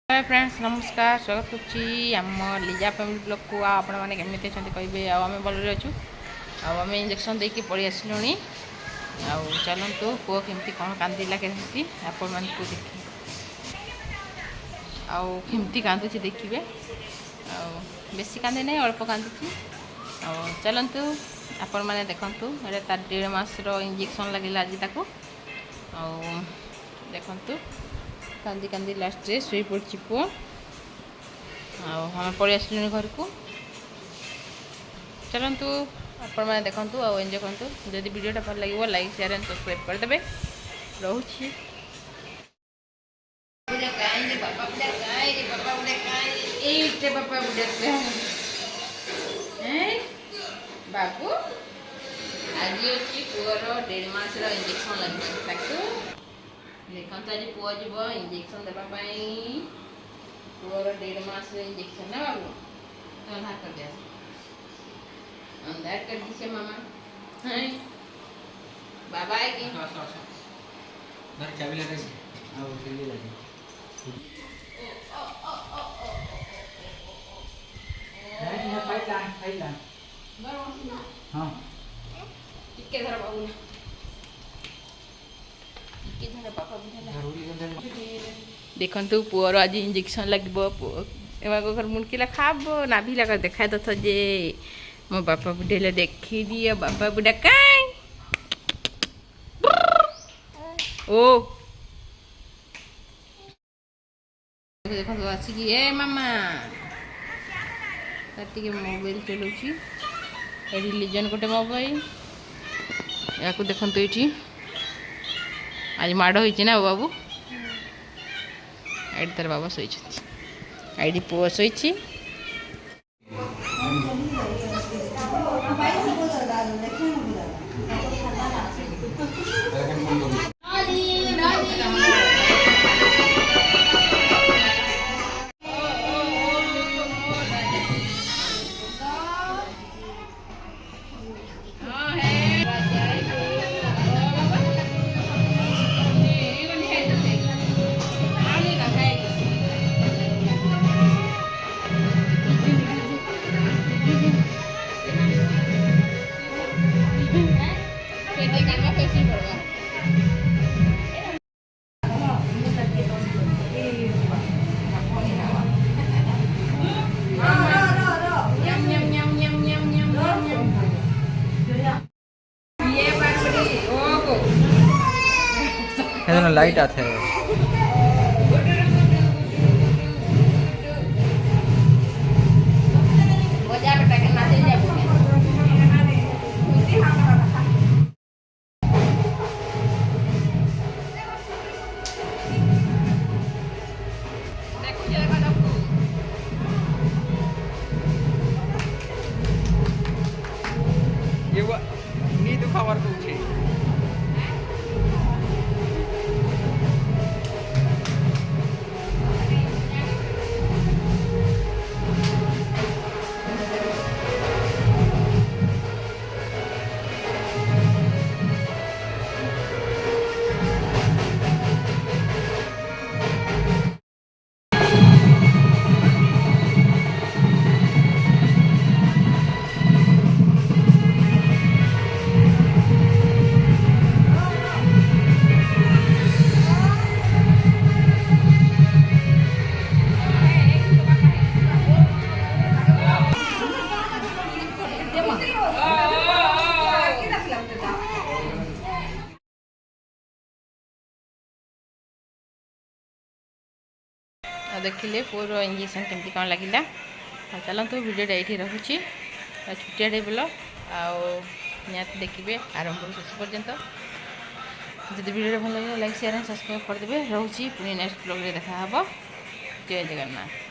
Hi friends नमस्कार स्वागत कर लिजा फैमिली ब्लॉग को आपण मैंने केमी कहे आम भलि अच्छु आम इंजेक्शन देकी पलि आसलु चलतु पुओ केमती कौन कांदिला केमती आपण मान को देख आमती कांदुची देखिए बेसी कांदे नहीं अल्प कांदुची चलतु आपण मैंने देखु तार 1.5 मासर इंजेक्शन लगे आज ताको देखु कांदी कांदी लास्ट रे शुई पड़ी पुओ आम पलि आसलु घर को चलतु आपण मैंने देखु एंजॉय करूँ जदि वीडियोटा भल लगे लाइक शेयर एंड सब्सक्राइब करदे रोची बाबू आज अच्छी पुअर 1.5 मासर इंजेक्शन लगे देखो आज पुआ जीव इंजेक्शन देवाई पुअर 1.5 मास इंजेक्शन ना बाबू तो अंधार कर दिया अंधार कर दी मामा है बाबा है कि घर चाबी लगा आओ जल्दी लगे नहीं फाइल ला हां टिके धर बाबू देखु पुअर आज इंजेक्शन लगे घर मुड़किला खाब नाभि लगा देखा तो जे मो बापा बुढ़े देखी दिए बापा बुढ़ा कहीं ओ देखो आसिक ए मामा मोबाइल चलाऊँगी ये लिजन गोटे मोबाइल या देखु ये आज माड़ होती ना बाबू आई तार बाबा शोच आई पुओ शोची लाइट आते हैं ये वो नी दुखा वर्ग उठे देखिले पुअर इंजेक्शन केमती कौन लगे चलते वीडियोटा ये रखुच्छी छुटिया बोल आते देखिए आरंभ शेष पर्यंत जब वीडियो भल लगे लाइक शेयर एंड सब्सक्राइब करदे रोचे पुणी नेक्स्ट ब्लॉग देखा जय जगन्नाथ।